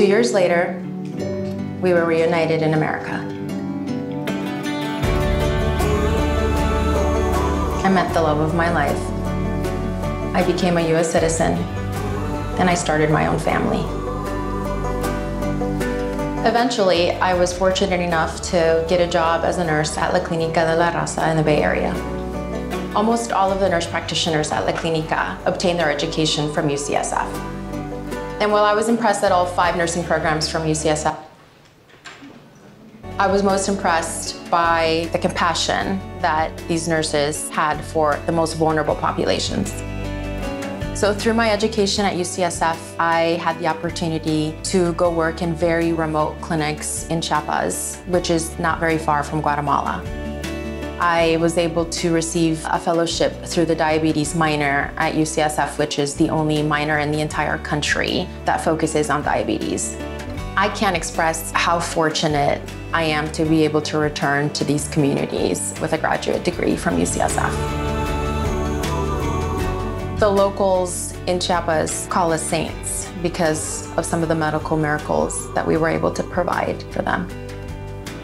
2 years later, we were reunited in America. I met the love of my life. I became a US citizen, and I started my own family. Eventually, I was fortunate enough to get a job as a nurse at La Clínica de la Raza in the Bay Area. Almost all of the nurse practitioners at La Clínica obtained their education from UCSF. And while I was impressed at all 5 nursing programs from UCSF, I was most impressed by the compassion that these nurses had for the most vulnerable populations. So through my education at UCSF, I had the opportunity to go work in very remote clinics in Chiapas, which is not very far from Guatemala. I was able to receive a fellowship through the diabetes minor at UCSF, which is the only minor in the entire country that focuses on diabetes. I can't express how fortunate I am to be able to return to these communities with a graduate degree from UCSF. The locals in Chiapas call us saints because of some of the medical miracles that we were able to provide for them.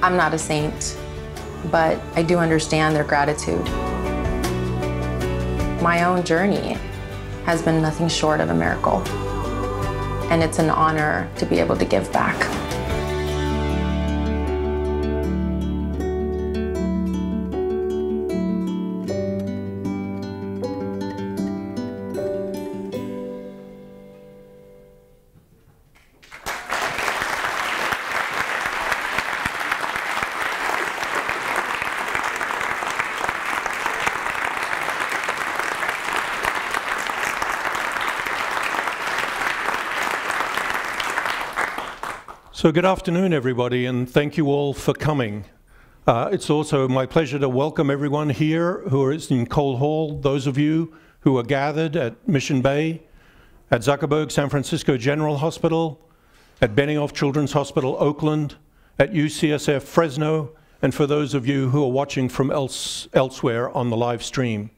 I'm not a saint, but I do understand their gratitude. My own journey has been nothing short of a miracle, and it's an honor to be able to give back. So good afternoon, everybody, and thank you all for coming. It's also my pleasure to welcome everyone here who is in Cole Hall, those of you who are gathered at Mission Bay, at Zuckerberg San Francisco General Hospital, at Benioff Children's Hospital, Oakland, at UCSF Fresno, and for those of you who are watching from elsewhere on the live stream.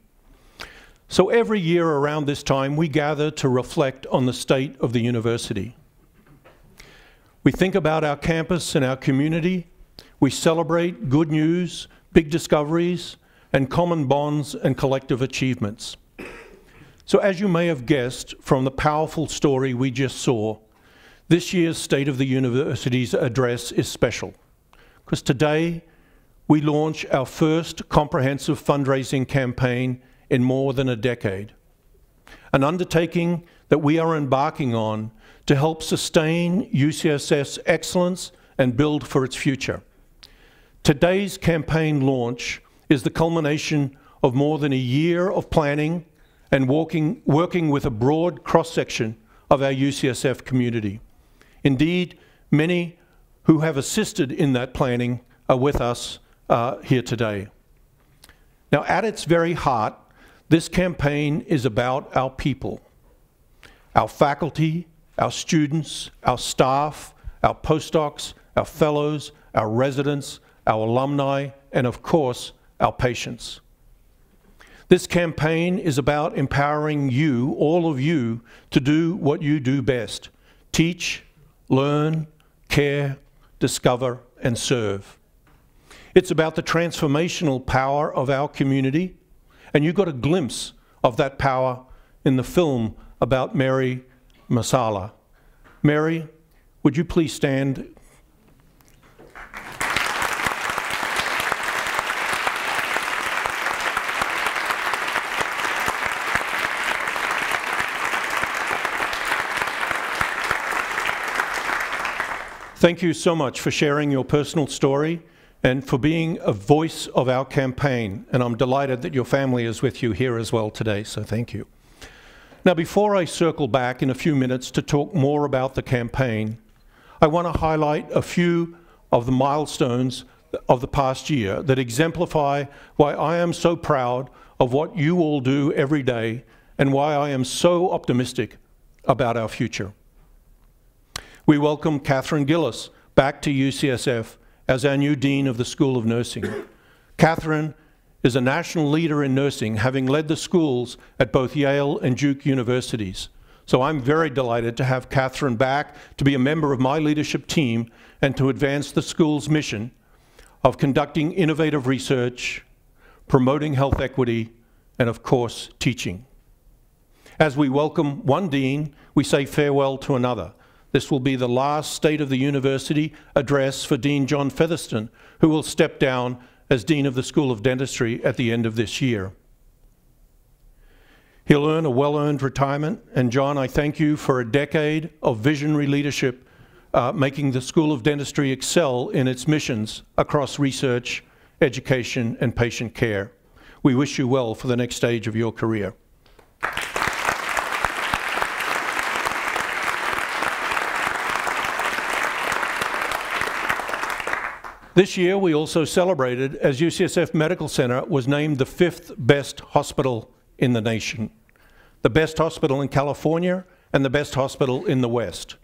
So every year around this time, we gather to reflect on the state of the university. We think about our campus and our community. We celebrate good news, big discoveries, and common bonds and collective achievements. So as you may have guessed from the powerful story we just saw, this year's State of the University's address is special, because today we launch our first comprehensive fundraising campaign in more than a decade, an undertaking that we are embarking on to help sustain UCSF's excellence and build for its future. Today's campaign launch is the culmination of more than a year of planning and working with a broad cross-section of our UCSF community. Indeed, many who have assisted in that planning are with us here today. Now, at its very heart, this campaign is about our people, our faculty, our students, our staff, our postdocs, our fellows, our residents, our alumni, and of course, our patients. This campaign is about empowering you, all of you, to do what you do best: teach, learn, care, discover, and serve. It's about the transformational power of our community, and you got a glimpse of that power in the film about Mary Masala. Mary, would you please stand? Thank you so much for sharing your personal story and for being a voice of our campaign. And I'm delighted that your family is with you here as well today, so thank you. Now, before I circle back in a few minutes to talk more about the campaign, I want to highlight a few of the milestones of the past year that exemplify why I am so proud of what you all do every day and why I am so optimistic about our future. We welcome Catherine Gillis back to UCSF as our new Dean of the School of Nursing. Catherine is a national leader in nursing, having led the schools at both Yale and Duke universities. So I'm very delighted to have Catherine back to be a member of my leadership team and to advance the school's mission of conducting innovative research, promoting health equity, and of course, teaching. As we welcome one dean, we say farewell to another. This will be the last State of the University address for Dean John Featherston, who will step down as Dean of the School of Dentistry at the end of this year. He'll earn a well-earned retirement, and John, I thank you for a decade of visionary leadership, making the School of Dentistry excel in its missions across research, education, and patient care. We wish you well for the next stage of your career. This year, we also celebrated as UCSF Medical Center was named the 5th best hospital in the nation, the best hospital in California, and the best hospital in the West.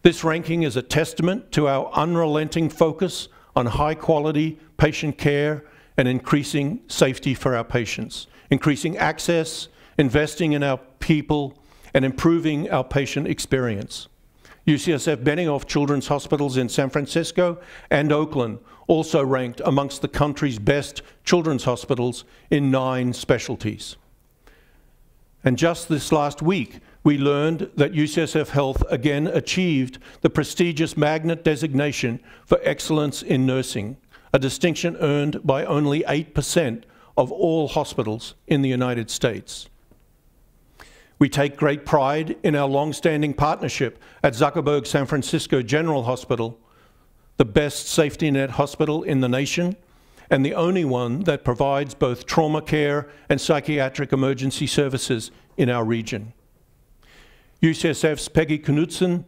This ranking is a testament to our unrelenting focus on high-quality patient care and increasing safety for our patients, increasing access, investing in our people, and improving our patient experience. UCSF Benioff Children's Hospitals in San Francisco and Oakland also ranked amongst the country's best children's hospitals in 9 specialties. And just this last week, we learned that UCSF Health again achieved the prestigious Magnet designation for excellence in nursing, a distinction earned by only 8% of all hospitals in the United States. We take great pride in our long-standing partnership at Zuckerberg San Francisco General Hospital, the best safety net hospital in the nation, and the only one that provides both trauma care and psychiatric emergency services in our region. UCSF's Peggy Knudsen,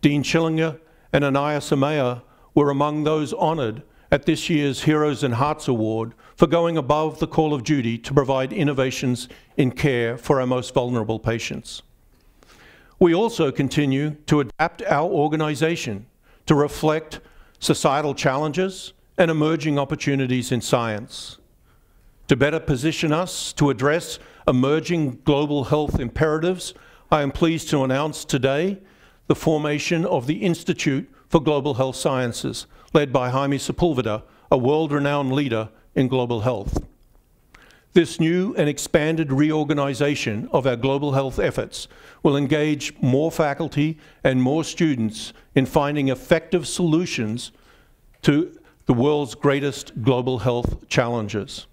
Dean Schillinger, and Anaya Samaya were among those honored at this year's Heroes and Hearts Award for going above the call of duty to provide innovations in care for our most vulnerable patients. We also continue to adapt our organization to reflect societal challenges and emerging opportunities in science. To better position us to address emerging global health imperatives, I am pleased to announce today the formation of the Institute for Global Health Sciences, led by Jaime Sepulveda, a world-renowned leader in global health. This new and expanded reorganization of our global health efforts will engage more faculty and more students in finding effective solutions to the world's greatest global health challenges.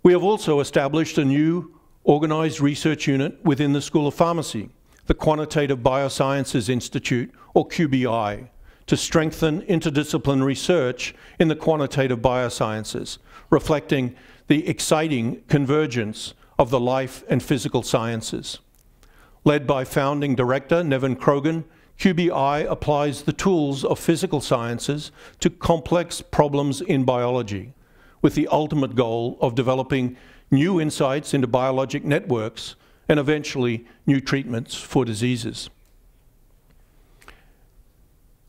We have also established a new organized research unit within the School of Pharmacy, the Quantitative Biosciences Institute, or QBI, to strengthen interdisciplinary research in the quantitative biosciences, reflecting the exciting convergence of the life and physical sciences. Led by founding director Nevin Krogan, QBI applies the tools of physical sciences to complex problems in biology, with the ultimate goal of developing new insights into biologic networks and eventually new treatments for diseases.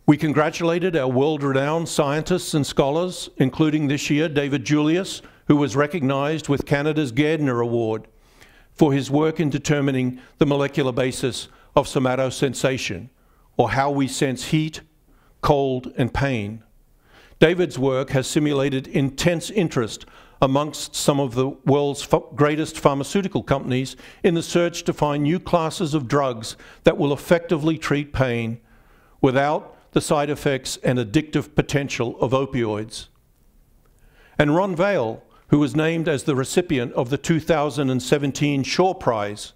We congratulated our world-renowned scientists and scholars, including this year David Julius, who was recognized with Canada's Gairdner Award for his work in determining the molecular basis of somatosensation, or how we sense heat, cold, and pain. David's work has simulated intense interest amongst some of the world's greatest pharmaceutical companies in the search to find new classes of drugs that will effectively treat pain without the side effects and addictive potential of opioids. And Ron Vale, who was named as the recipient of the 2017 Shaw Prize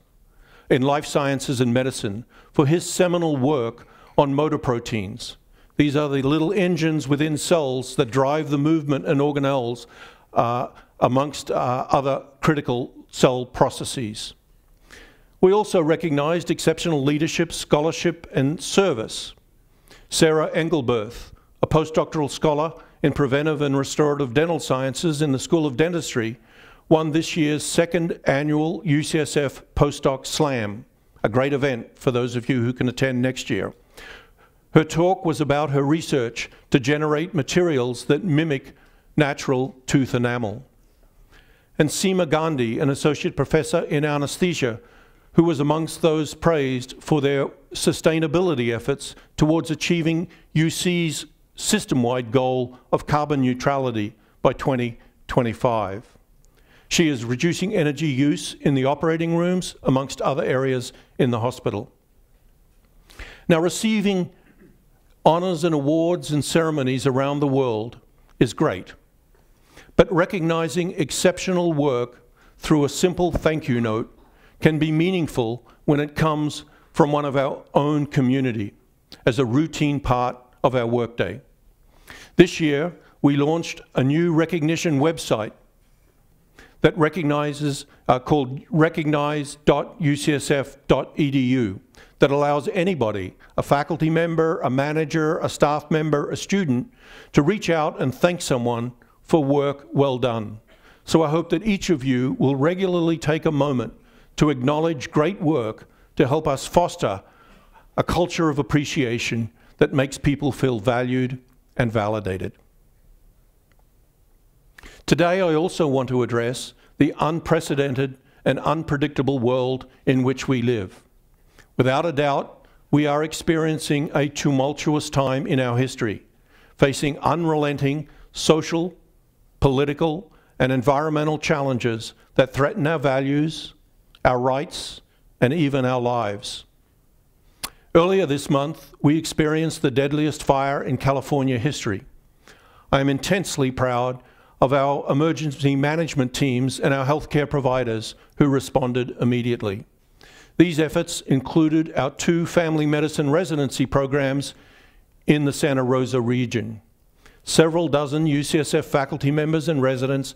in Life Sciences and Medicine for his seminal work on motor proteins. These are the little engines within cells that drive the movement and organelles amongst other critical cell processes. We also recognized exceptional leadership, scholarship, and service. Sarah Engelberth, a postdoctoral scholar in preventive and restorative dental sciences in the School of Dentistry, won this year's 2nd annual UCSF Postdoc Slam, a great event for those of you who can attend next year. Her talk was about her research to generate materials that mimic natural tooth enamel. And Seema Gandhi, an associate professor in anesthesia, who was amongst those praised for their sustainability efforts towards achieving UC's system-wide goal of carbon neutrality by 2025. She is reducing energy use in the operating rooms, amongst other areas in the hospital. Now, receiving honors and awards and ceremonies around the world is great, but recognizing exceptional work through a simple thank you note can be meaningful when it comes from one of our own community as a routine part of our workday. This year, we launched a new recognition website that recognizes, called recognize.ucsf.edu, that allows anybody, a faculty member, a manager, a staff member, a student, to reach out and thank someone for work well done. So I hope that each of you will regularly take a moment to acknowledge great work to help us foster a culture of appreciation that makes people feel valued and validated. Today, I also want to address the unprecedented and unpredictable world in which we live. Without a doubt, we are experiencing a tumultuous time in our history, facing unrelenting social, political, and environmental challenges that threaten our values, our rights, and even our lives. Earlier this month, we experienced the deadliest fire in California history. I am intensely proud of our emergency management teams and our healthcare providers who responded immediately. These efforts included our 2 family medicine residency programs in the Santa Rosa region. Several dozen UCSF faculty members and residents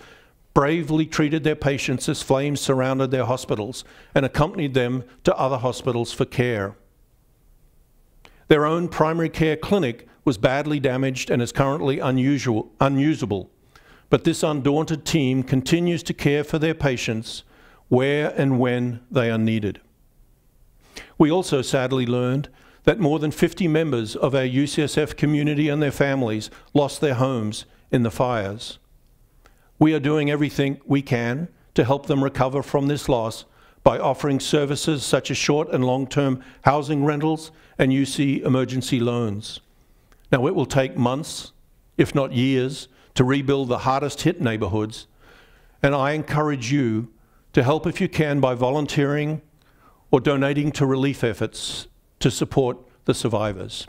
bravely treated their patients as flames surrounded their hospitals and accompanied them to other hospitals for care. Their own primary care clinic was badly damaged and is currently unusable. But this undaunted team continues to care for their patients where and when they are needed. We also sadly learned that more than 50 members of our UCSF community and their families lost their homes in the fires. We are doing everything we can to help them recover from this loss by offering services such as short and long-term housing rentals and UC emergency loans. Now, it will take months, if not years, to rebuild the hardest hit neighborhoods, and I encourage you to help if you can by volunteering or donating to relief efforts to support the survivors.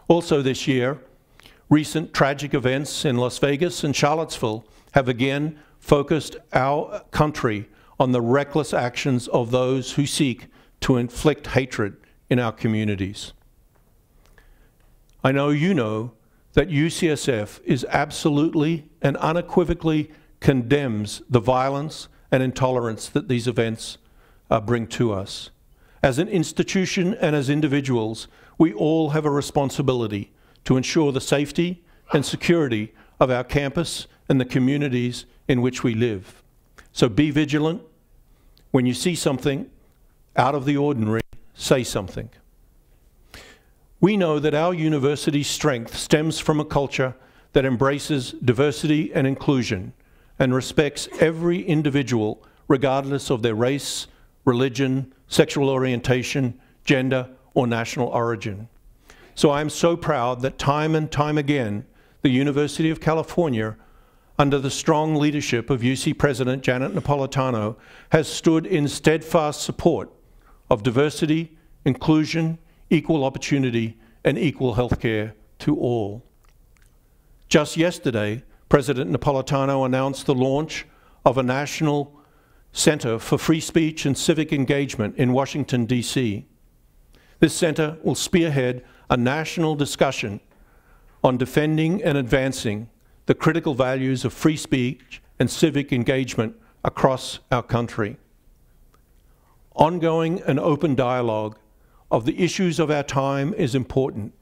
Also this year, recent tragic events in Las Vegas and Charlottesville have again focused our country on the reckless actions of those who seek to inflict hatred in our communities. I know you know that UCSF is absolutely and unequivocally condemns the violence and intolerance that these events bring to us. As an institution and as individuals, we all have a responsibility to ensure the safety and security of our campus and the communities in which we live. So be vigilant. When you see something out of the ordinary, say something. We know that our university's strength stems from a culture that embraces diversity and inclusion and respects every individual regardless of their race, religion, sexual orientation, gender, or national origin. So I am so proud that time and time again, the University of California, under the strong leadership of UC President Janet Napolitano, has stood in steadfast support of diversity, inclusion, equal opportunity, and equal health care to all. Just yesterday, President Napolitano announced the launch of a National Center for Free Speech and Civic Engagement in Washington, D.C. This center will spearhead a national discussion on defending and advancing the critical values of free speech and civic engagement across our country. Ongoing and open dialogue of the issues of our time is important.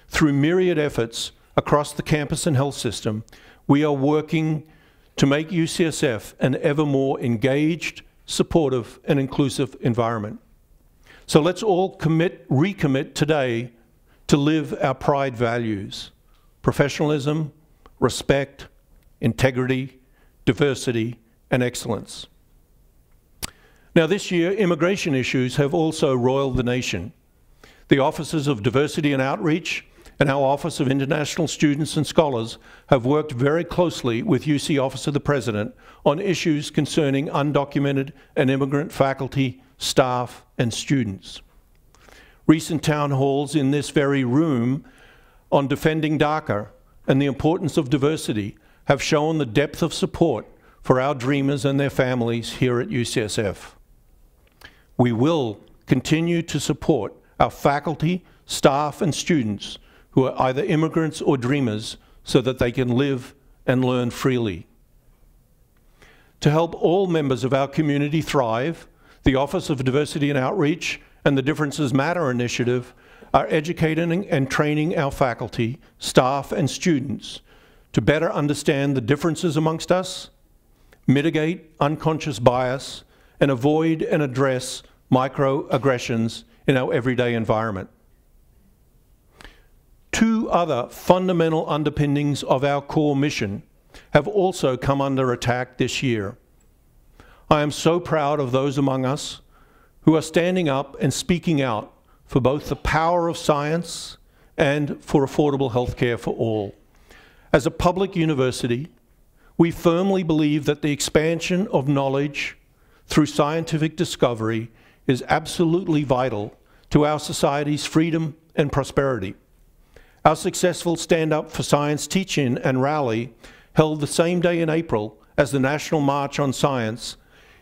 Through myriad efforts across the campus and health system, we are working to make UCSF an ever more engaged, supportive, and inclusive environment. So let's all recommit today to live our Pride values: professionalism, respect, integrity, diversity, and excellence. Now this year, immigration issues have also roiled the nation. The Offices of Diversity and Outreach and our Office of International Students and Scholars have worked very closely with UC Office of the President on issues concerning undocumented and immigrant faculty, staff, and students. Recent town halls in this very room on defending DACA and the importance of diversity have shown the depth of support for our dreamers and their families here at UCSF. We will continue to support our faculty, staff, and students who are either immigrants or dreamers so that they can live and learn freely. To help all members of our community thrive, the Office of Diversity and Outreach and the Differences Matter initiative are educating and training our faculty, staff, and students to better understand the differences amongst us, mitigate unconscious bias, and avoid and address microaggressions in our everyday environment. Two other fundamental underpinnings of our core mission have also come under attack this year. I am so proud of those among us who are standing up and speaking out for both the power of science and for affordable health care for all. As a public university, we firmly believe that the expansion of knowledge through scientific discovery is absolutely vital to our society's freedom and prosperity. Our successful Stand Up for Science teach-in and rally, held the same day in April as the National March on Science,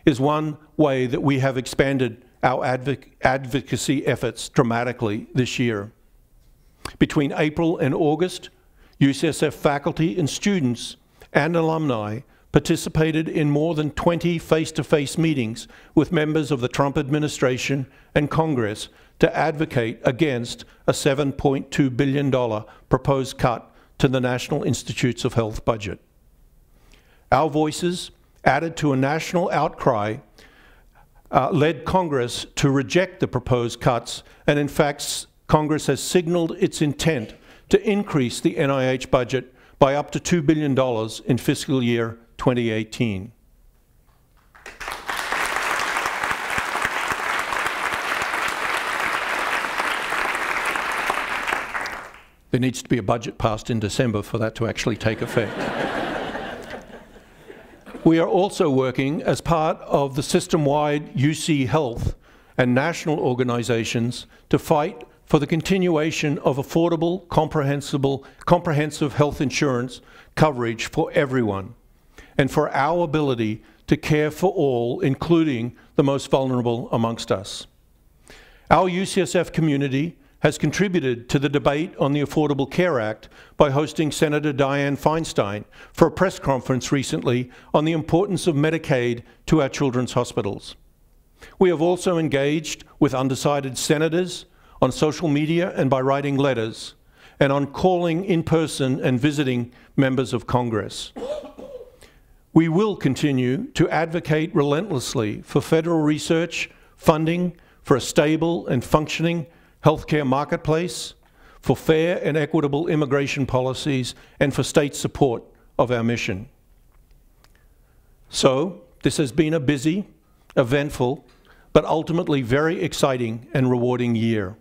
is one way that we have expanded our advocacy efforts dramatically this year. Between April and August, UCSF faculty and students and alumni participated in more than 20 face-to-face meetings with members of the Trump administration and Congress to advocate against a $7.2 billion proposed cut to the National Institutes of Health budget. Our voices, added to a national outcry, led Congress to reject the proposed cuts, and in fact, Congress has signaled its intent to increase the NIH budget by up to $2 billion in fiscal year 2018. There needs to be a budget passed in December for that to actually take effect. We are also working as part of the system-wide UC Health and national organizations to fight for the continuation of affordable, comprehensive health insurance coverage for everyone, and for our ability to care for all, including the most vulnerable amongst us. Our UCSF community has contributed to the debate on the Affordable Care Act by hosting Senator Dianne Feinstein for a press conference recently on the importance of Medicaid to our children's hospitals. We have also engaged with undecided senators on social media and by writing letters, and on calling in person and visiting members of Congress. We will continue to advocate relentlessly for federal research, funding, for a stable and functioning healthcare marketplace, for fair and equitable immigration policies, and for state support of our mission. So, this has been a busy, eventful, but ultimately very exciting and rewarding year.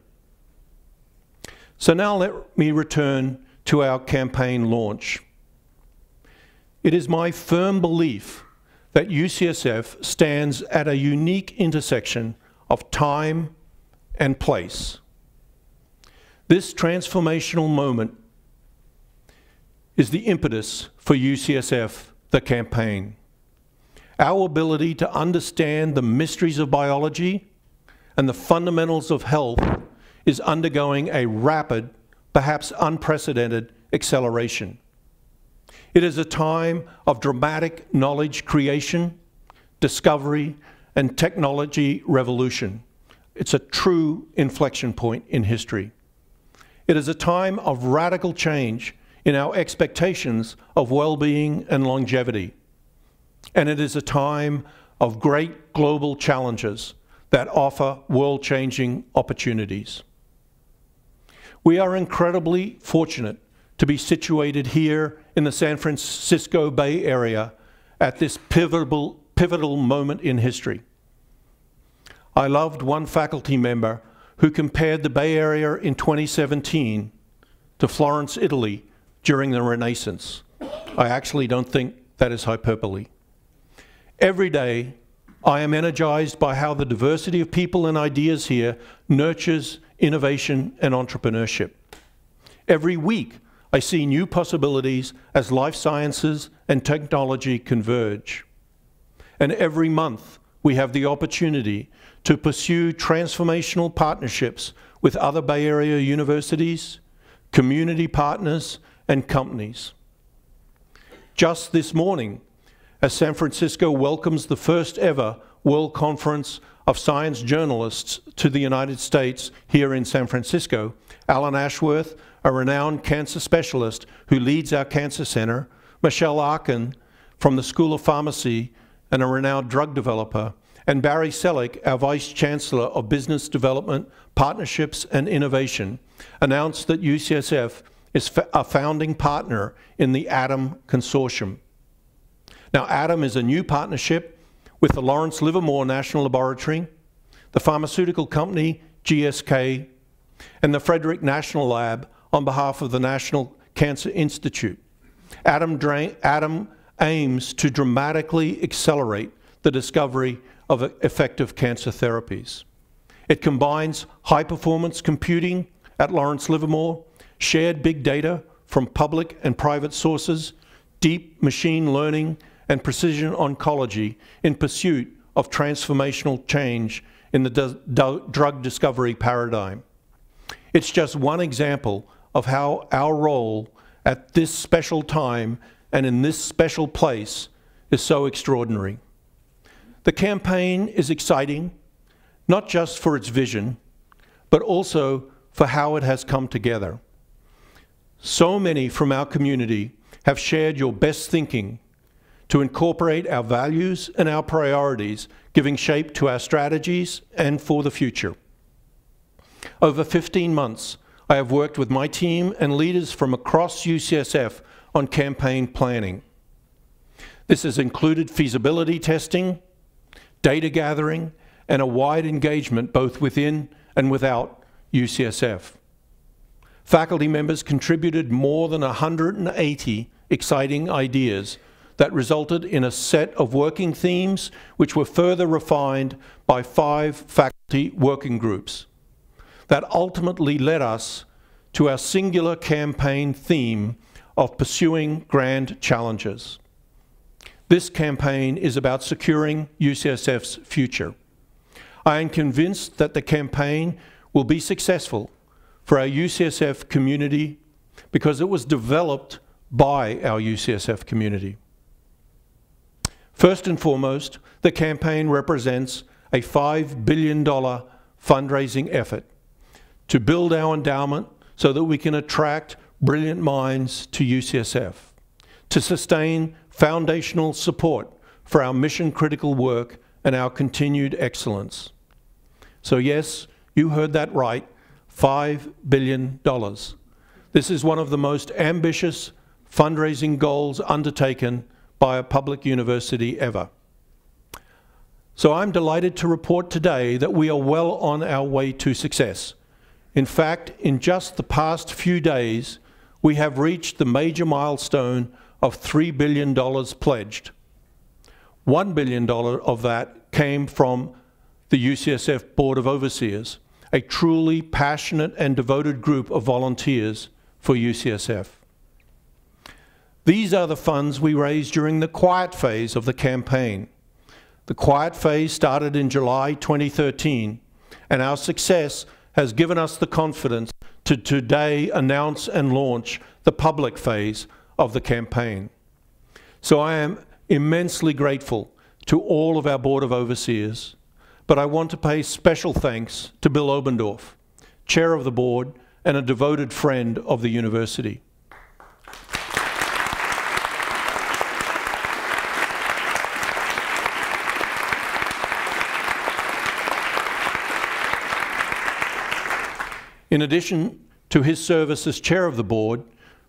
So now let me return to our campaign launch. It is my firm belief that UCSF stands at a unique intersection of time and place. This transformational moment is the impetus for UCSF, the campaign. Our ability to understand the mysteries of biology and the fundamentals of health is undergoing a rapid, perhaps unprecedented, acceleration. It is a time of dramatic knowledge creation, discovery, and technology revolution. It's a true inflection point in history. It is a time of radical change in our expectations of well-being and longevity. And it is a time of great global challenges that offer world-changing opportunities. We are incredibly fortunate to be situated here in the San Francisco Bay Area at this pivotal moment in history. I loved one faculty member who compared the Bay Area in 2017 to Florence, Italy during the Renaissance. I actually don't think that is hyperbole. Every day, I am energized by how the diversity of people and ideas here nurtures innovation and entrepreneurship. Every week, I see new possibilities as life sciences and technology converge. And every month, we have the opportunity to pursue transformational partnerships with other Bay Area universities, community partners, and companies. Just this morning, as San Francisco welcomes the first ever World Conference of Science Journalists to the United States here in San Francisco, Alan Ashworth, a renowned cancer specialist who leads our cancer center, Michelle Arkin from the School of Pharmacy and a renowned drug developer, and Barry Selleck, our Vice Chancellor of Business Development, Partnerships and Innovation, announced that UCSF is a founding partner in the ATOM Consortium. Now, ATOM is a new partnership with the Lawrence Livermore National Laboratory, the pharmaceutical company GSK, and the Frederick National Lab on behalf of the National Cancer Institute. ATOM aims to dramatically accelerate the discovery of effective cancer therapies. It combines high-performance computing at Lawrence Livermore, shared big data from public and private sources, deep machine learning, and precision oncology in pursuit of transformational change in the drug discovery paradigm. It's just one example of how our role at this special time and in this special place is so extraordinary. The campaign is exciting, not just for its vision, but also for how it has come together. So many from our community have shared your best thinking to incorporate our values and our priorities, giving shape to our strategies and for the future. Over 15 months, I have worked with my team and leaders from across UCSF on campaign planning. This has included feasibility testing, data gathering, and a wide engagement both within and without UCSF. Faculty members contributed more than 180 exciting ideas that resulted in a set of working themes which were further refined by 5 faculty working groups. That ultimately led us to our singular campaign theme of pursuing grand challenges. This campaign is about securing UCSF's future. I am convinced that the campaign will be successful for our UCSF community because it was developed by our UCSF community. First and foremost, the campaign represents a $5 billion fundraising effort to build our endowment so that we can attract brilliant minds to UCSF, to sustain foundational support for our mission-critical work and our continued excellence. So yes, you heard that right, $5 billion. This is one of the most ambitious fundraising goals undertaken by a public university ever. So I'm delighted to report today that we are well on our way to success. In fact, in just the past few days, we have reached the major milestone of $3 billion pledged. $1 billion of that came from the UCSF Board of Overseers, a truly passionate and devoted group of volunteers for UCSF. These are the funds we raised during the quiet phase of the campaign. The quiet phase started in July 2013, and our success has given us the confidence to today announce and launch the public phase of the campaign. So I am immensely grateful to all of our Board of Overseers, but I want to pay special thanks to Bill Obendorf, Chair of the Board and a devoted friend of the university. In addition to his service as chair of the board,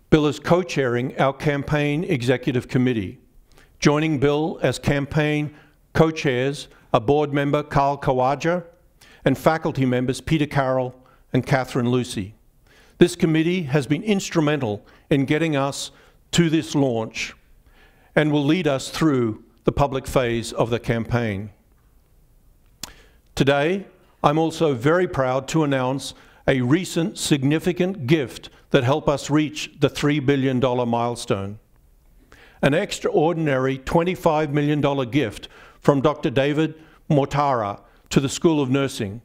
Bill is co-chairing our campaign executive committee. Joining Bill as campaign co-chairs are board member Carl Kawaja and faculty members Peter Carroll and Catherine Lucy. This committee has been instrumental in getting us to this launch and will lead us through the public phase of the campaign. Today, I'm also very proud to announce a recent significant gift that helped us reach the $3 billion milestone. An extraordinary $25 million gift from Dr. David Mortara to the School of Nursing.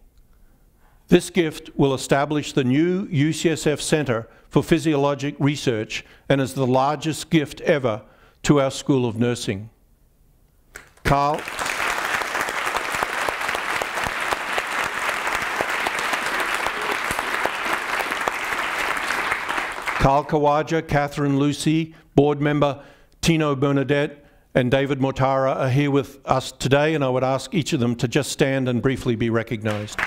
This gift will establish the new UCSF Center for Physiologic Research and is the largest gift ever to our School of Nursing. Carl Khawaja, Catherine Lucy, board member Tino Bernadette, and David Mortara are here with us today, and I would ask each of them to just stand and briefly be recognized.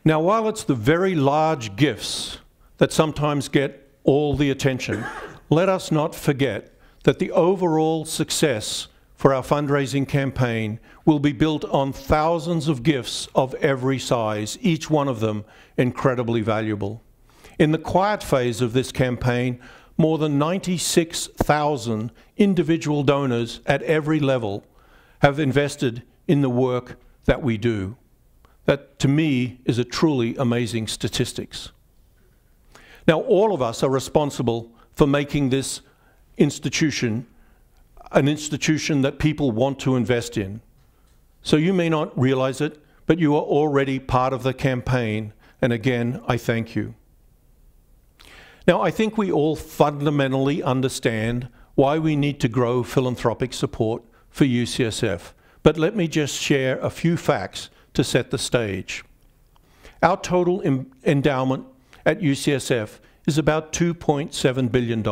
Now, while it's the very large gifts that sometimes get all the attention, let us not forget that the overall success for our fundraising campaign will be built on thousands of gifts of every size, each one of them incredibly valuable. In the quiet phase of this campaign, more than 96,000 individual donors at every level have invested in the work that we do. That, to me, is a truly amazing statistics. Now, all of us are responsible for making this institution an institution that people want to invest in. So you may not realize it, but you are already part of the campaign, and again, I thank you. Now, I think we all fundamentally understand why we need to grow philanthropic support for UCSF, but let me just share a few facts to set the stage. Our total endowment at UCSF is about $2.7 billion.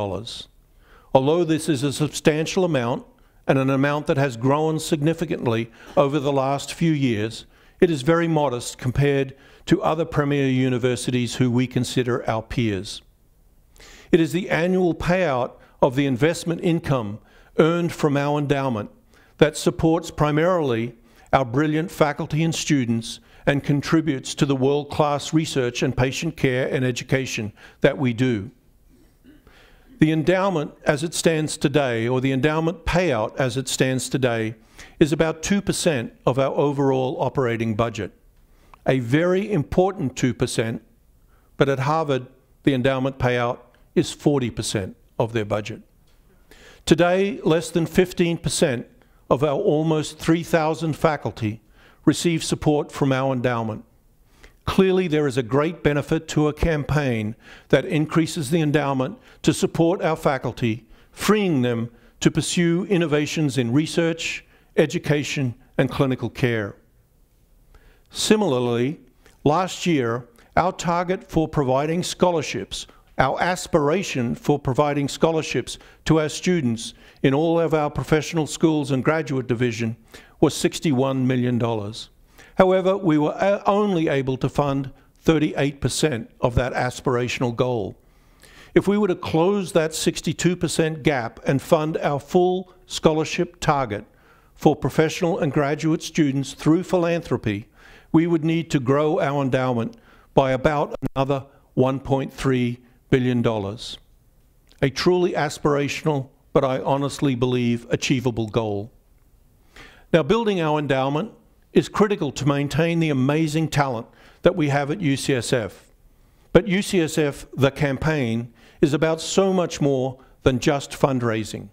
Although this is a substantial amount and an amount that has grown significantly over the last few years, it is very modest compared to other premier universities who we consider our peers. It is the annual payout of the investment income earned from our endowment that supports primarily our brilliant faculty and students and contributes to the world-class research and patient care and education that we do. The endowment as it stands today, or the endowment payout as it stands today, is about 2% of our overall operating budget. A very important 2%, but at Harvard, the endowment payout is 40% of their budget. Today, less than 15% of our almost 3,000 faculty receive support from our endowment. Clearly, there is a great benefit to a campaign that increases the endowment to support our faculty, freeing them to pursue innovations in research, education, and clinical care. Similarly, last year, our target for providing scholarships, our aspiration for providing scholarships to our students in all of our professional schools and graduate division was $61 million. However, we were only able to fund 38% of that aspirational goal. If we were to close that 62% gap and fund our full scholarship target for professional and graduate students through philanthropy, we would need to grow our endowment by about another $1.3 billion. A truly aspirational, but I honestly believe achievable goal. Now, building our endowment is critical to maintain the amazing talent that we have at UCSF. But UCSF, the campaign, is about so much more than just fundraising.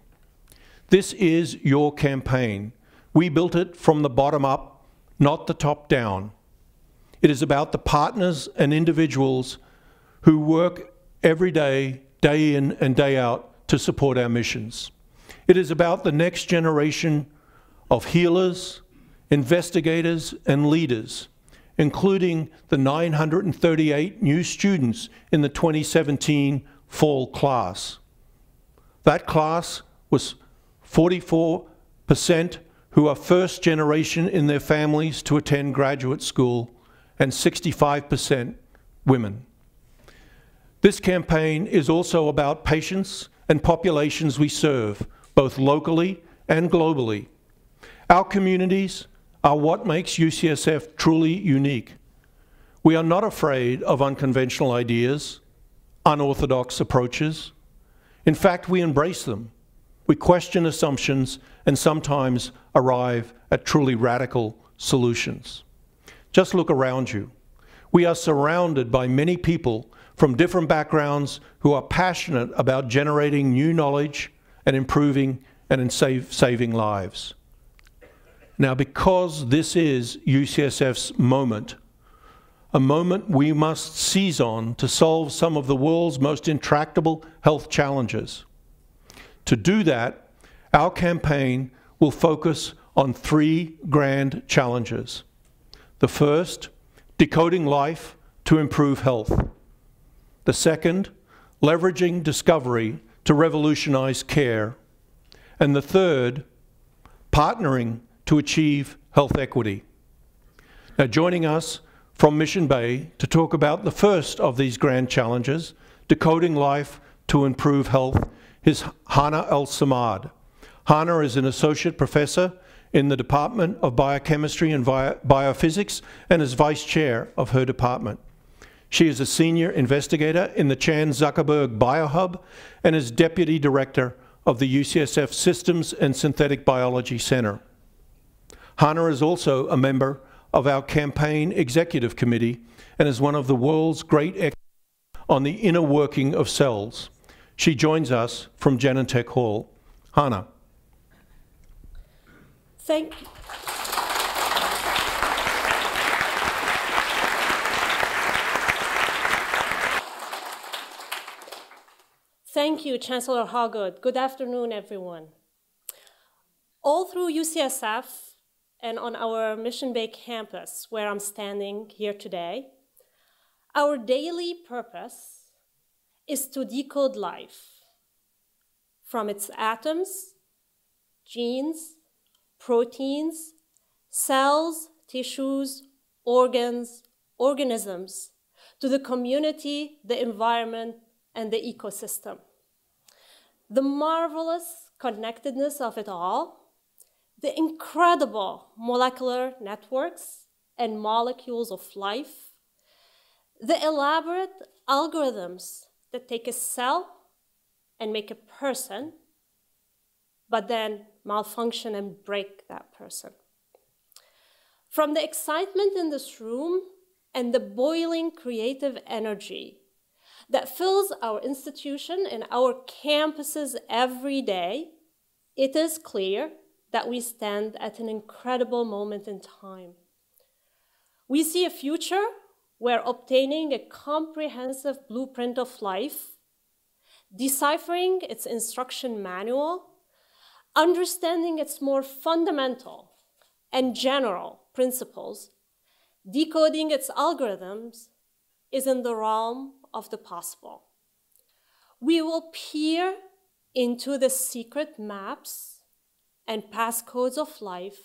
This is your campaign. We built it from the bottom up, not the top down. It is about the partners and individuals who work every day, day in and day out, to support our missions. It is about the next generation of healers, investigators, and leaders, including the 938 new students in the 2017 fall class. That class was 44% who are first generation in their families to attend graduate school, and 65% women. This campaign is also about patients and populations we serve, both locally and globally. Our communities are what makes UCSF truly unique. We are not afraid of unconventional ideas, unorthodox approaches. In fact, we embrace them. We question assumptions and sometimes arrive at truly radical solutions. Just look around you. We are surrounded by many people from different backgrounds who are passionate about generating new knowledge and improving and saving lives. Now, because this is UCSF's moment, a moment we must seize on to solve some of the world's most intractable health challenges. To do that, our campaign will focus on 3 grand challenges. The first, decoding life to improve health. The second, leveraging discovery to revolutionize care. And the third, partnering to achieve health equity. Now, joining us from Mission Bay to talk about the first of these grand challenges, decoding life to improve health, is Hana El-Samad. Hana is an associate professor in the Department of Biochemistry and Biophysics and is vice chair of her department. She is a senior investigator in the Chan Zuckerberg BioHub and is deputy director of the UCSF Systems and Synthetic Biology Center. Hana is also a member of our campaign executive committee and is one of the world's great experts on the inner working of cells. She joins us from Genentech Hall. Hana. Thank you. Thank you, Chancellor Hoggood. Good afternoon, everyone. All through UCSF and on our Mission Bay campus, where I'm standing here today, our daily purpose is to decode life from its atoms, genes, proteins, cells, tissues, organs, organisms, to the community, the environment, and the ecosystem. The marvelous connectedness of it all, the incredible molecular networks and molecules of life, the elaborate algorithms that take a cell and make a person, but then malfunction and break that person. From the excitement in this room and the boiling creative energy that fills our institution and our campuses every day, it is clear that we stand at an incredible moment in time. We see a future where obtaining a comprehensive blueprint of life, deciphering its instruction manual, understanding its more fundamental and general principles, decoding its algorithms, is in the realm of the possible. We will peer into the secret maps and passcodes of life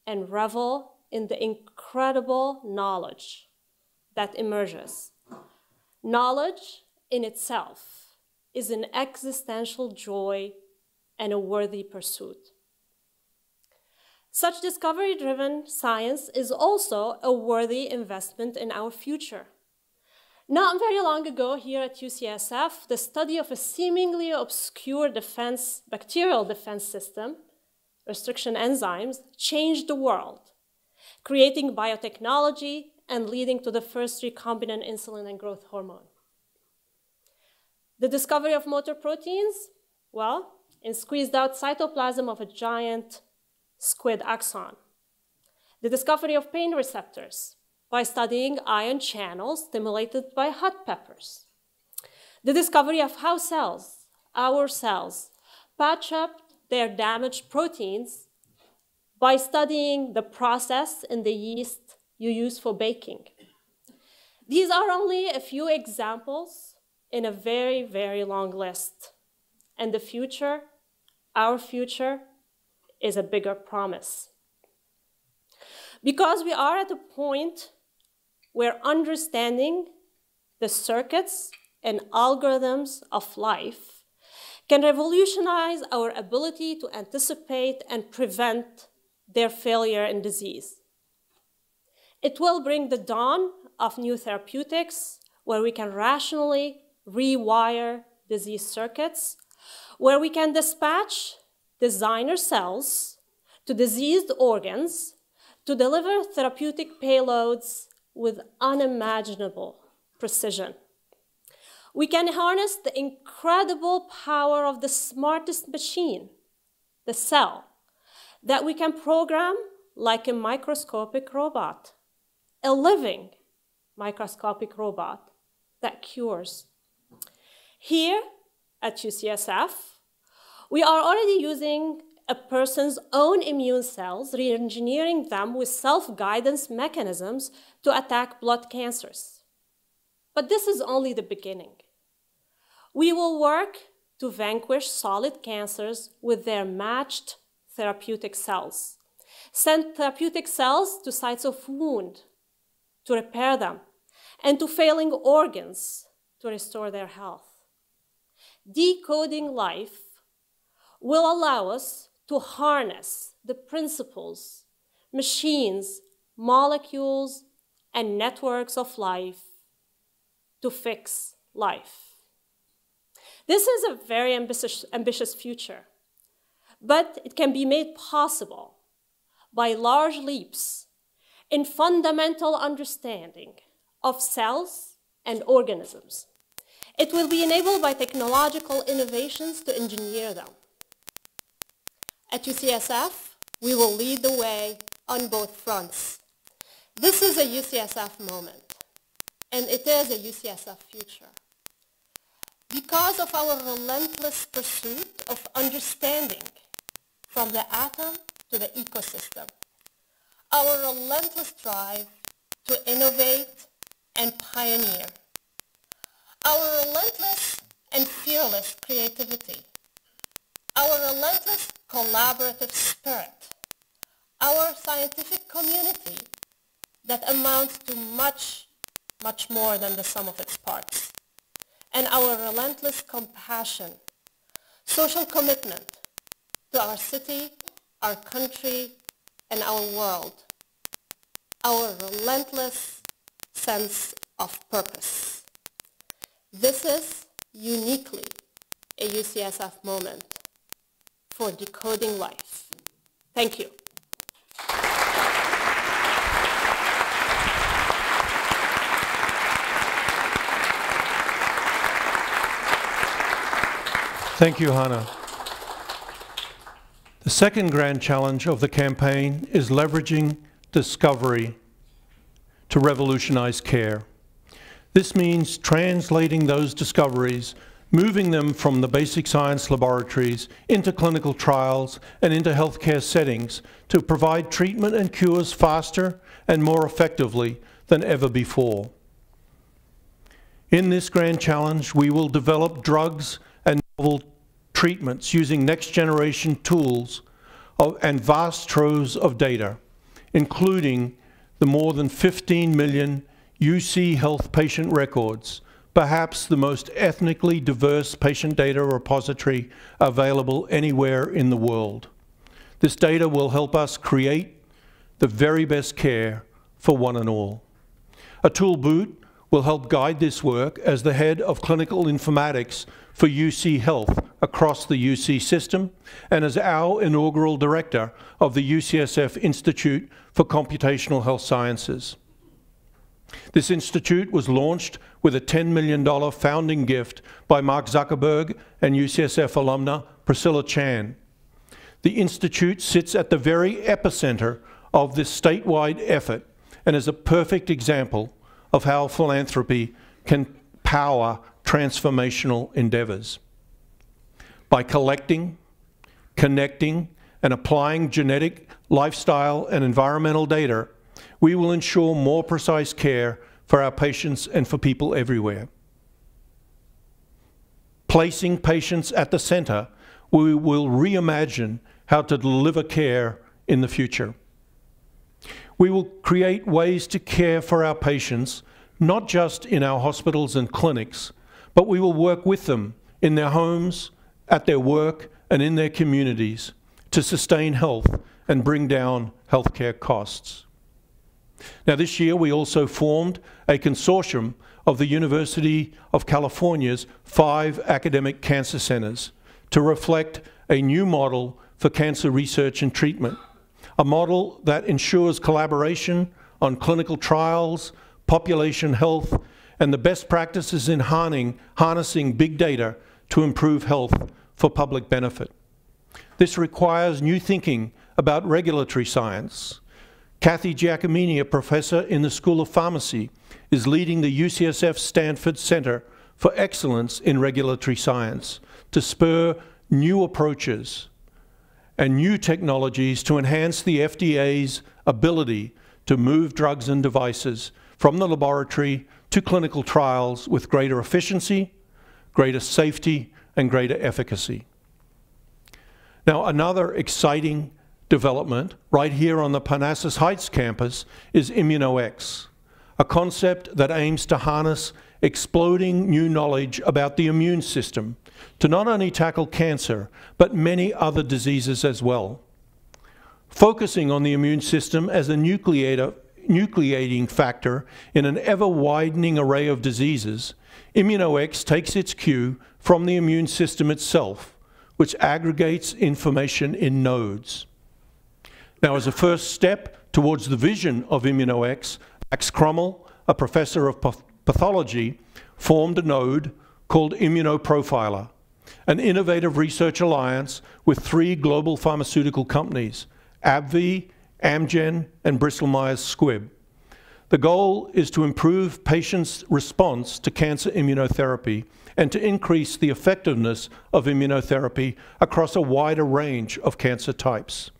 and revel in the incredible knowledge that emerges. Knowledge in itself is an existential joy and a worthy pursuit. Such discovery-driven science is also a worthy investment in our future. Not very long ago here at UCSF, the study of a seemingly obscure bacterial defense system, restriction enzymes, changed the world, creating biotechnology and leading to the first recombinant insulin and growth hormone. The discovery of motor proteins, well, in squeezed out cytoplasm of a giant squid axon. The discovery of pain receptors by studying ion channels stimulated by hot peppers. The discovery of how cells, our cells, patch up their damaged proteins by studying the process in the yeast you use for baking. These are only a few examples in a very, very long list. And the future, our future, is a bigger promise. Because we are at a point where understanding the circuits and algorithms of life can revolutionize our ability to anticipate and prevent their failure and disease. It will bring the dawn of new therapeutics where we can rationally rewire disease circuits, where we can dispatch designer cells to diseased organs to deliver therapeutic payloads with unimaginable precision. We can harness the incredible power of the smartest machine, the cell, that we can program like a microscopic robot, a living microscopic robot that cures. Here at UCSF, we are already using a person's own immune cells, re-engineering them with self-guidance mechanisms to attack blood cancers. But this is only the beginning. We will work to vanquish solid cancers with their matched therapeutic cells, send therapeutic cells to sites of wound to repair them, and to failing organs to restore their health. Decoding life will allow us to harness the principles, machines, molecules, and networks of life to fix life. This is a very ambitious future, but it can be made possible by large leaps in fundamental understanding of cells and organisms. It will be enabled by technological innovations to engineer them. At UCSF, we will lead the way on both fronts. This is a UCSF moment, and it is a UCSF future. Because of our relentless pursuit of understanding from the atom to the ecosystem, our relentless drive to innovate and pioneer, our relentless and fearless creativity, our relentless collaborative spirit, our scientific community that amounts to much, much more than the sum of its parts, and our relentless compassion, social commitment to our city, our country, and our world, our relentless sense of purpose. This is uniquely a UCSF moment for decoding life. Thank you. Thank you, Hannah. The second grand challenge of the campaign is leveraging discovery to revolutionize care. This means translating those discoveries, moving them from the basic science laboratories into clinical trials and into healthcare settings to provide treatment and cures faster and more effectively than ever before. In this grand challenge, we will develop drugs and novel treatments using next-generation tools and vast troves of data, including the more than 15 million UC Health patient records, perhaps the most ethnically diverse patient data repository available anywhere in the world. This data will help us create the very best care for one and all. Atul Boot will help guide this work as the head of clinical informatics for UC Health across the UC system and as our inaugural director of the UCSF Institute for Computational Health Sciences. This institute was launched with a $10 million founding gift by Mark Zuckerberg and UCSF alumna Priscilla Chan. The institute sits at the very epicenter of this statewide effort and is a perfect example of how philanthropy can power transformational endeavors. By collecting, connecting, and applying genetic, lifestyle, and environmental data, we will ensure more precise care for our patients and for people everywhere. Placing patients at the center, we will reimagine how to deliver care in the future. We will create ways to care for our patients, not just in our hospitals and clinics, but we will work with them in their homes, at their work, and in their communities to sustain health and bring down healthcare costs. Now, this year we also formed a consortium of the University of California's 5 academic cancer centers to reflect a new model for cancer research and treatment, a model that ensures collaboration on clinical trials, population health, and the best practices in harnessing big data to improve health for public benefit. This requires new thinking about regulatory science. Kathy Giacomini, a professor in the School of Pharmacy, is leading the UCSF Stanford Center for Excellence in Regulatory Science to spur new approaches and new technologies to enhance the FDA's ability to move drugs and devices from the laboratory to clinical trials with greater efficiency, greater safety, and greater efficacy. Now, another exciting development right here on the Parnassus Heights campus is ImmunoX, a concept that aims to harness exploding new knowledge about the immune system to not only tackle cancer, but many other diseases as well. Focusing on the immune system as a nucleating factor in an ever-widening array of diseases, ImmunoX takes its cue from the immune system itself, which aggregates information in nodes. Now, as a first step towards the vision of ImmunoX, Max Krummel, a professor of pathology, formed a node called Immunoprofiler, an innovative research alliance with 3 global pharmaceutical companies, AbbVie, Amgen, and Bristol Myers Squibb. The goal is to improve patients' response to cancer immunotherapy and to increase the effectiveness of immunotherapy across a wider range of cancer types.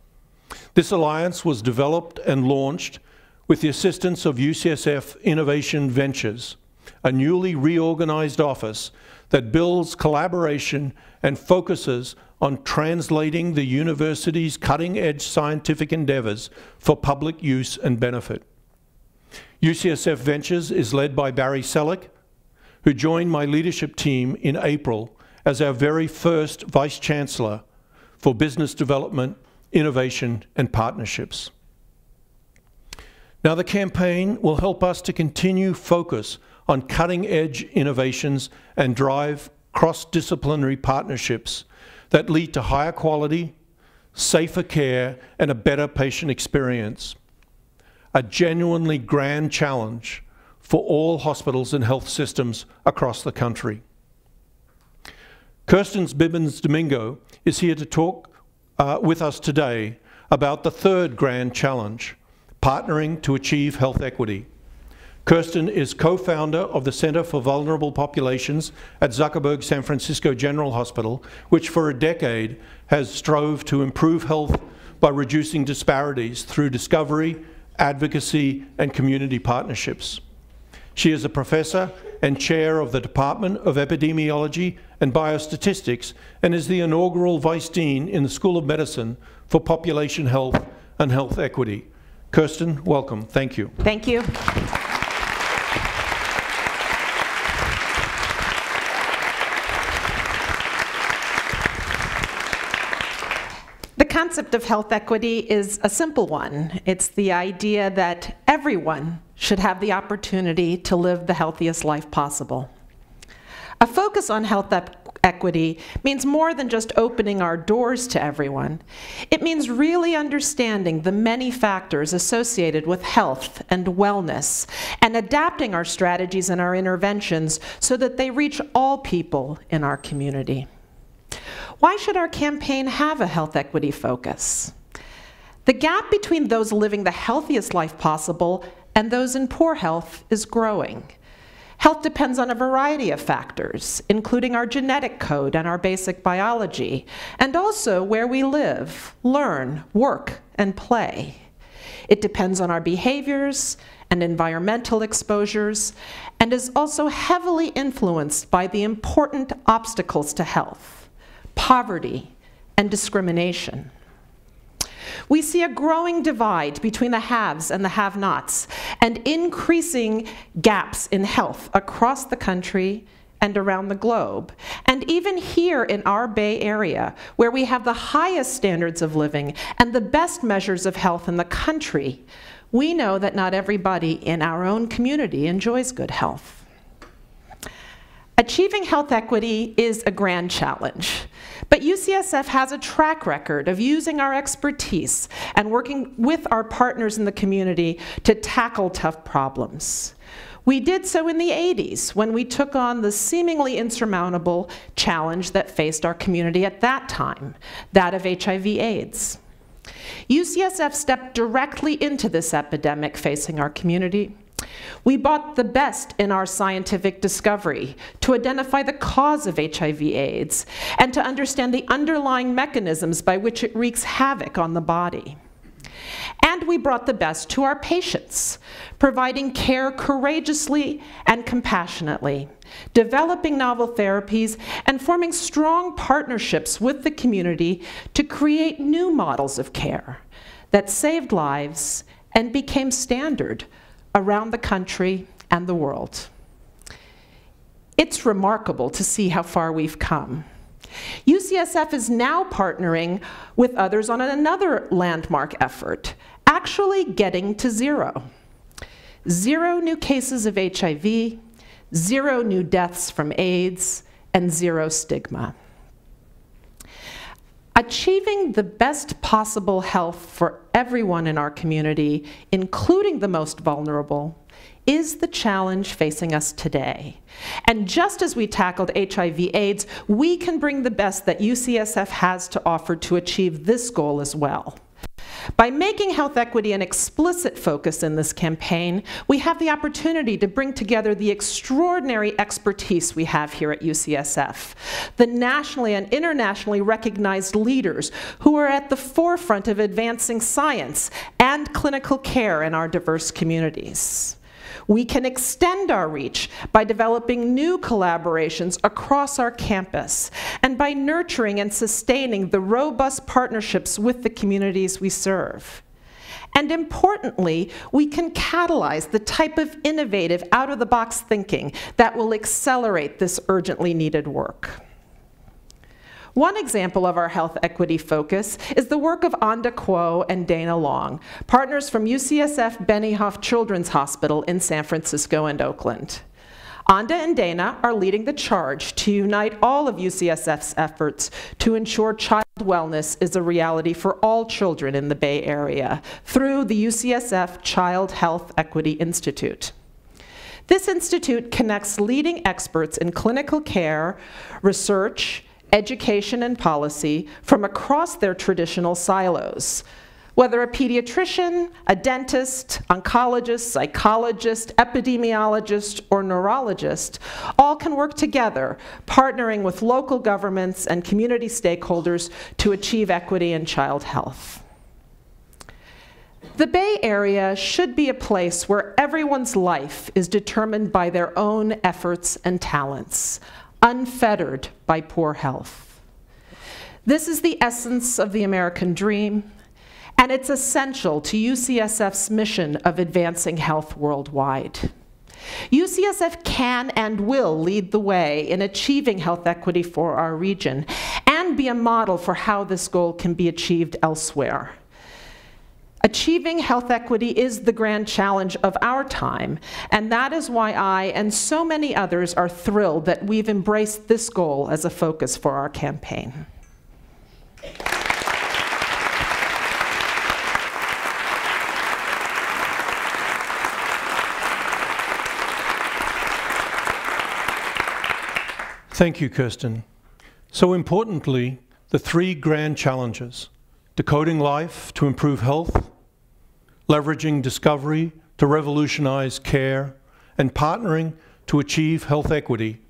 This alliance was developed and launched with the assistance of UCSF Innovation Ventures, a newly reorganized office that builds collaboration and focuses on translating the university's cutting-edge scientific endeavors for public use and benefit. UCSF Ventures is led by Barry Selleck, who joined my leadership team in April as our very first Vice Chancellor for Business Development, Innovation, and Partnerships. Now, the campaign will help us to continue focus on cutting-edge innovations and drive cross-disciplinary partnerships that lead to higher quality, safer care, and a better patient experience. A genuinely grand challenge for all hospitals and health systems across the country. Kirsten Bibbins-Domingo is here to talk with us today about the 3rd grand challenge, partnering to achieve health equity. Kirsten is co-founder of the Center for Vulnerable Populations at Zuckerberg San Francisco General Hospital, which for a decade has strove to improve health by reducing disparities through discovery, advocacy, and community partnerships. She is a professor and chair of the Department of Epidemiology and Biostatistics and is the inaugural Vice Dean in the School of Medicine for Population Health and Health Equity. Kirsten, welcome. Thank you. Thank you. The concept of health equity is a simple one. It's the idea that everyone should have the opportunity to live the healthiest life possible. A focus on health equity means more than just opening our doors to everyone. It means really understanding the many factors associated with health and wellness and adapting our strategies and our interventions so that they reach all people in our community. Why should our campaign have a health equity focus? The gap between those living the healthiest life possible and those in poor health is growing. Health depends on a variety of factors, including our genetic code and our basic biology, and also where we live, learn, work, and play. It depends on our behaviors and environmental exposures, and is also heavily influenced by the important obstacles to health: poverty and discrimination. We see a growing divide between the haves and the have-nots, and increasing gaps in health across the country and around the globe. And even here in our Bay Area, where we have the highest standards of living and the best measures of health in the country, we know that not everybody in our own community enjoys good health. Achieving health equity is a grand challenge, but UCSF has a track record of using our expertise and working with our partners in the community to tackle tough problems. We did so in the 80s when we took on the seemingly insurmountable challenge that faced our community at that time, that of HIV/AIDS. UCSF stepped directly into this epidemic facing our community. We brought the best in our scientific discovery to identify the cause of HIV/AIDS and to understand the underlying mechanisms by which it wreaks havoc on the body. And we brought the best to our patients, providing care courageously and compassionately, developing novel therapies, and forming strong partnerships with the community to create new models of care that saved lives and became standard around the country and the world. It's remarkable to see how far we've come. UCSF is now partnering with others on another landmark effort, actually getting to zero. 0 new cases of HIV, 0 new deaths from AIDS, and 0 stigma. Achieving the best possible health for everyone in our community, including the most vulnerable, is the challenge facing us today. And just as we tackled HIV/AIDS, we can bring the best that UCSF has to offer to achieve this goal as well. By making health equity an explicit focus in this campaign, we have the opportunity to bring together the extraordinary expertise we have here at UCSF, the nationally and internationally recognized leaders who are at the forefront of advancing science and clinical care in our diverse communities. We can extend our reach by developing new collaborations across our campus and by nurturing and sustaining the robust partnerships with the communities we serve. And importantly, we can catalyze the type of innovative, out-of-the-box thinking that will accelerate this urgently needed work. One example of our health equity focus is the work of Anda Kuo and Dana Long, partners from UCSF Benioff Children's Hospital in San Francisco and Oakland. Anda and Dana are leading the charge to unite all of UCSF's efforts to ensure child wellness is a reality for all children in the Bay Area through the UCSF Child Health Equity Institute. This institute connects leading experts in clinical care, research, education, and policy from across their traditional silos. Whether a pediatrician, a dentist, oncologist, psychologist, epidemiologist, or neurologist, all can work together, partnering with local governments and community stakeholders to achieve equity in child health. The Bay Area should be a place where everyone's life is determined by their own efforts and talents, unfettered by poor health. This is the essence of the American dream, and it's essential to UCSF's mission of advancing health worldwide. UCSF can and will lead the way in achieving health equity for our region and be a model for how this goal can be achieved elsewhere. Achieving health equity is the grand challenge of our time, and that is why I and so many others are thrilled that we've embraced this goal as a focus for our campaign. Thank you, Kirsten. So importantly, the 3 grand challenges: decoding life to improve health, leveraging discovery to revolutionize care, and partnering to achieve health equity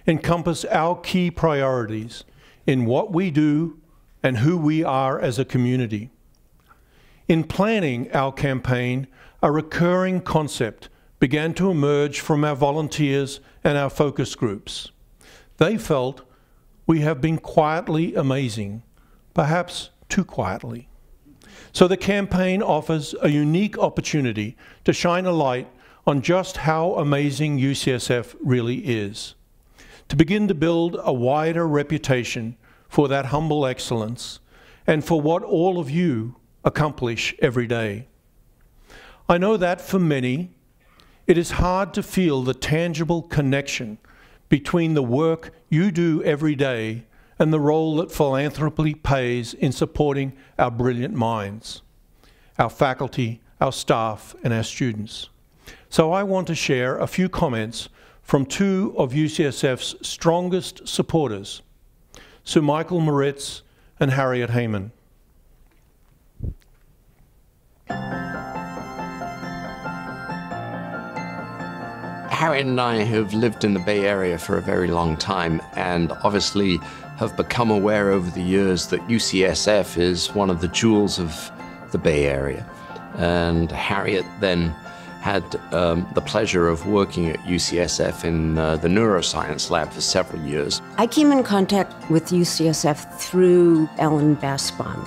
encompass our key priorities in what we do and who we are as a community. In planning our campaign, a recurring concept began to emerge from our volunteers and our focus groups. They felt we have been quietly amazing, perhaps too quietly. So the campaign offers a unique opportunity to shine a light on just how amazing UCSF really is, to begin to build a wider reputation for that humble excellence and for what all of you accomplish every day. I know that for many, it is hard to feel the tangible connection between the work you do every day and the role that philanthropy plays in supporting our brilliant minds, our faculty, our staff, and our students. So I want to share a few comments from two of UCSF's strongest supporters, Sir Michael Moritz and Harriet Heyman. Harriet and I have lived in the Bay Area for a very long time and obviously have become aware over the years that UCSF is one of the jewels of the Bay Area. And Harriet then had the pleasure of working at UCSF in the neuroscience lab for several years. I came in contact with UCSF through Alan Basbaum.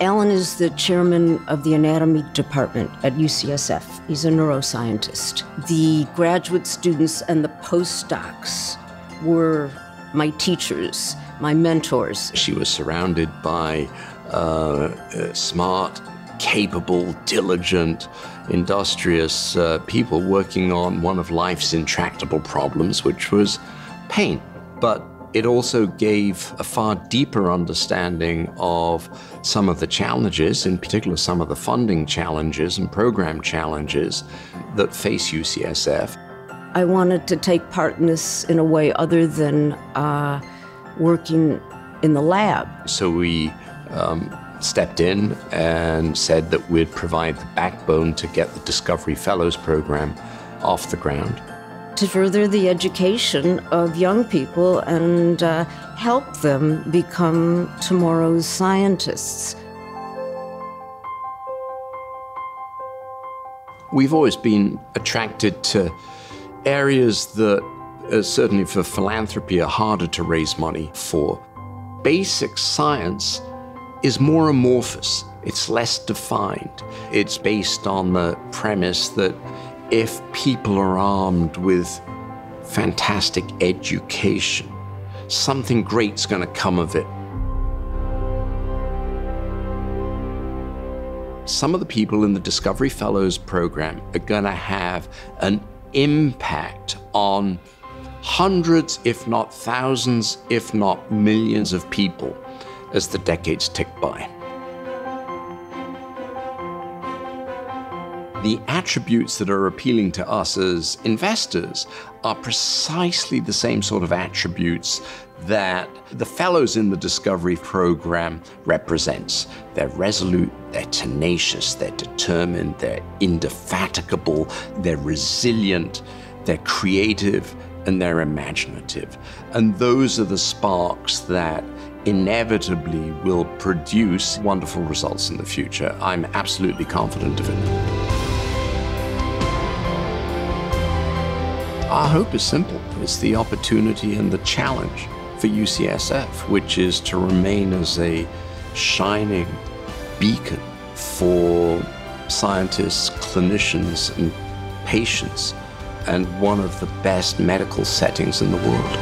Alan is the chairman of the anatomy department at UCSF. He's a neuroscientist. The graduate students and the postdocs were my teachers, my mentors. She was surrounded by smart, capable, diligent, industrious people working on one of life's intractable problems, which was pain. But it also gave a far deeper understanding of some of the challenges, in particular some of the funding challenges and program challenges that face UCSF. I wanted to take part in this in a way other than working in the lab. So we stepped in and said that we'd provide the backbone to get the Discovery Fellows program off the ground, to further the education of young people and help them become tomorrow's scientists. We've always been attracted to areas that, certainly for philanthropy, are harder to raise money for. Basic science is more amorphous. It's less defined. It's based on the premise that if people are armed with fantastic education, something great's going to come of it. Some of the people in the Discovery Fellows program are going to have an impact on hundreds, if not thousands, if not millions of people as the decades tick by. The attributes that are appealing to us as investors are precisely the same sort of attributes that the fellows in the Discovery program represents. They're resolute, they're tenacious, they're determined, they're indefatigable, they're resilient, they're creative, and they're imaginative. And those are the sparks that inevitably will produce wonderful results in the future. I'm absolutely confident of it. Our hope is simple. It's the opportunity and the challenge for UCSF, which is to remain as a shining beacon for scientists, clinicians, and patients, and one of the best medical settings in the world.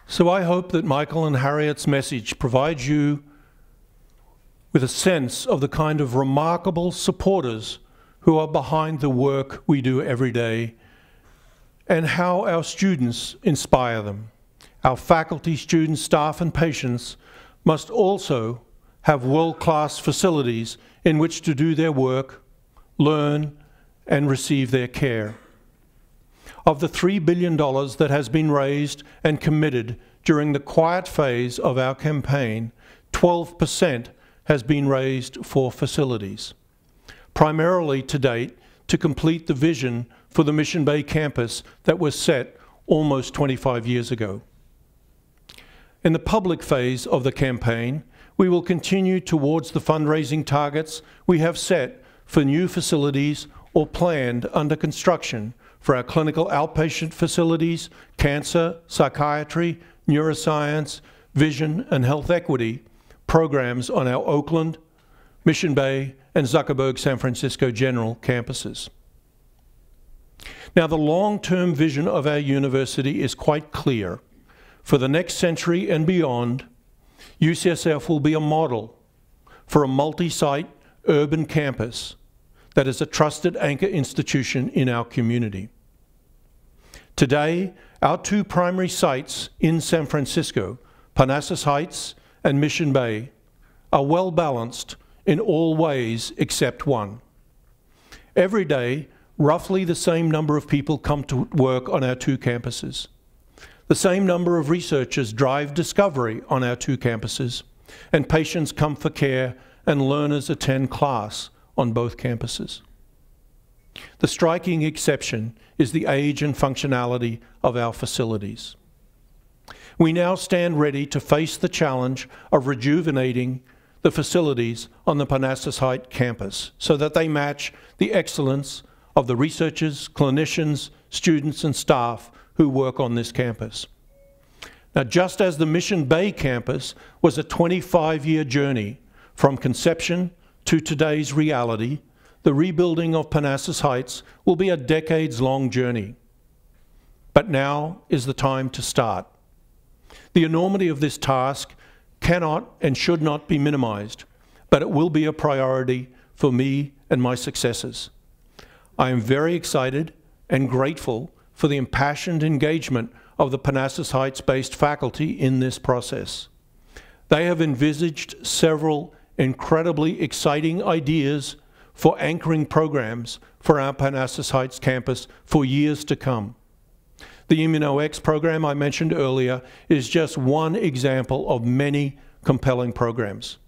So I hope that Michael and Harriet's message provides you with a sense of the kind of remarkable supporters who are behind the work we do every day and how our students inspire them. Our faculty, students, staff, and patients must also have world-class facilities in which to do their work, learn, and receive their care. Of the $3 billion that has been raised and committed during the quiet phase of our campaign, 12% has been raised for facilities, primarily to date to complete the vision for the Mission Bay campus that was set almost 25 years ago. In the public phase of the campaign, we will continue towards the fundraising targets we have set for new facilities or planned under construction for our clinical outpatient facilities, cancer, psychiatry, neuroscience, vision, and health equity programs on our Oakland, Mission Bay, and Zuckerberg San Francisco General campuses. Now, the long-term vision of our university is quite clear. For the next century and beyond, UCSF will be a model for a multi-site urban campus that is a trusted anchor institution in our community. Today, our two primary sites in San Francisco, Parnassus Heights and Mission Bay, are well balanced in all ways except one. Every day, roughly the same number of people come to work on our two campuses. The same number of researchers drive discovery on our two campuses, and patients come for care and learners attend class on both campuses. The striking exception is the age and functionality of our facilities. We now stand ready to face the challenge of rejuvenating the facilities on the Parnassus Heights campus so that they match the excellence of the researchers, clinicians, students, and staff who work on this campus. Now, just as the Mission Bay campus was a 25-year journey from conception to today's reality, the rebuilding of Parnassus Heights will be a decades-long journey. But now is the time to start. The enormity of this task cannot and should not be minimized, but it will be a priority for me and my successors. I am very excited and grateful for the impassioned engagement of the Parnassus Heights-based faculty in this process. They have envisaged several incredibly exciting ideas for anchoring programs for our Parnassus Heights campus for years to come. The ImmunoX program I mentioned earlier is just one example of many compelling programs.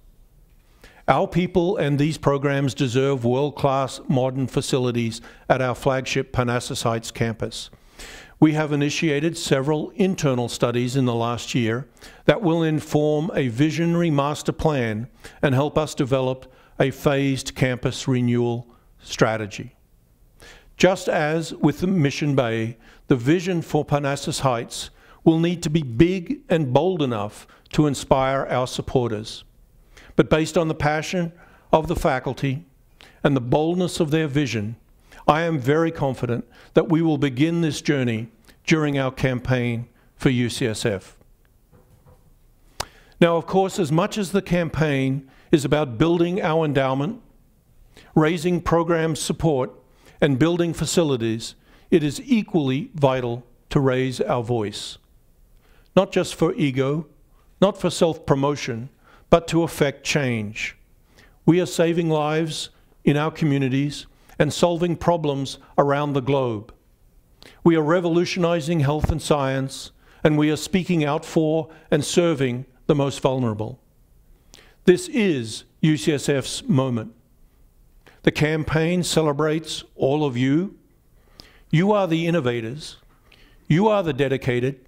Our people and these programs deserve world-class modern facilities at our flagship Parnassus Heights campus. We have initiated several internal studies in the last year that will inform a visionary master plan and help us develop a phased campus renewal strategy. Just as with the Mission Bay, the vision for Parnassus Heights will need to be big and bold enough to inspire our supporters. But based on the passion of the faculty and the boldness of their vision, I am very confident that we will begin this journey during our campaign for UCSF. Now, of course, as much as the campaign is about building our endowment, raising program support, and building facilities, it is equally vital to raise our voice. Not just for ego, not for self-promotion, but to effect change. We are saving lives in our communities and solving problems around the globe. We are revolutionizing health and science, and we are speaking out for and serving the most vulnerable. This is UCSF's moment. The campaign celebrates all of you. You are the innovators. You are the dedicated.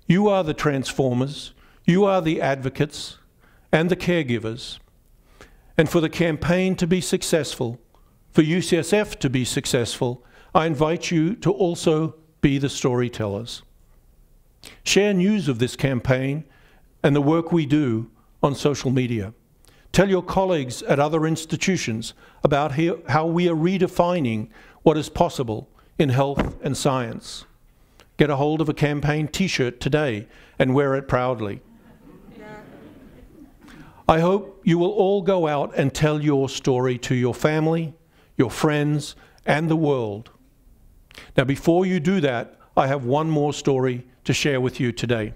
You are the transformers. You are the advocates and the caregivers. And for the campaign to be successful, for UCSF to be successful, I invite you to also be the storytellers. Share news of this campaign and the work we do on social media. Tell your colleagues at other institutions about how we are redefining what is possible in health and science. Get a hold of a campaign t-shirt today and wear it proudly. I hope you will all go out and tell your story to your family, your friends, and the world. Now, before you do that, I have one more story to share with you today.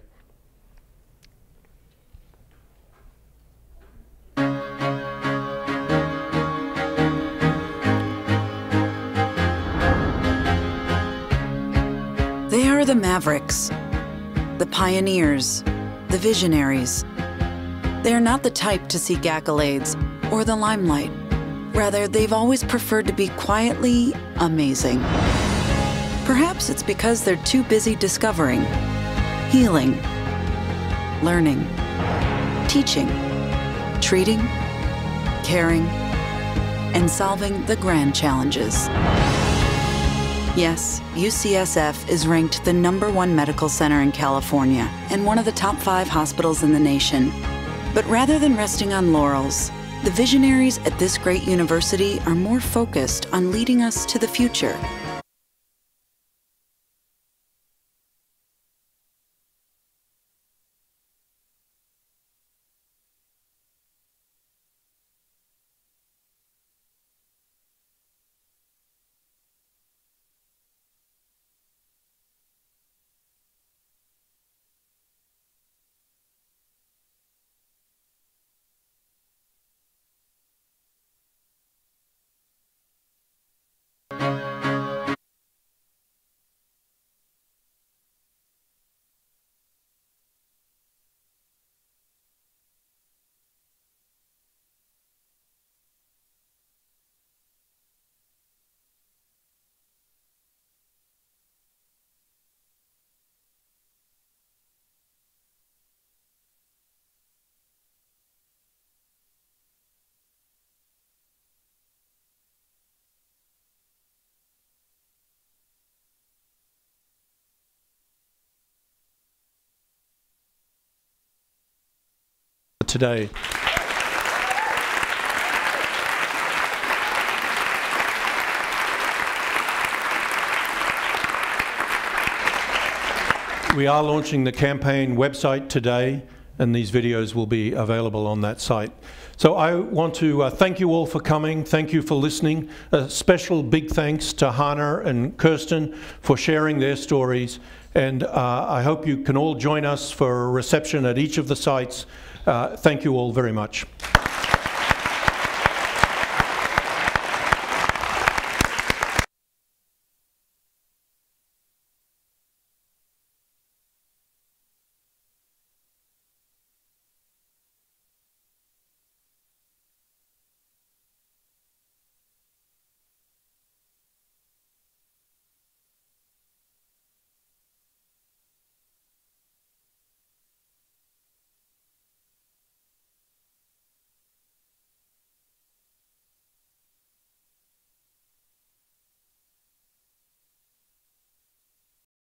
They are the mavericks, the pioneers, the visionaries. They are not the type to seek accolades or the limelight. Rather, they've always preferred to be quietly amazing. Perhaps it's because they're too busy discovering, healing, learning, teaching, treating, caring, and solving the grand challenges. Yes, UCSF is ranked the #1 medical center in California and one of the top 5 hospitals in the nation. But rather than resting on laurels, the visionaries at this great university are more focused on leading us to the future. Today. We are launching the campaign website today, and these videos will be available on that site. So I want to thank you all for coming. Thank you for listening. A special big thanks to Hannah and Kirsten for sharing their stories. And I hope you can all join us for a reception at each of the sites. Thank you all very much.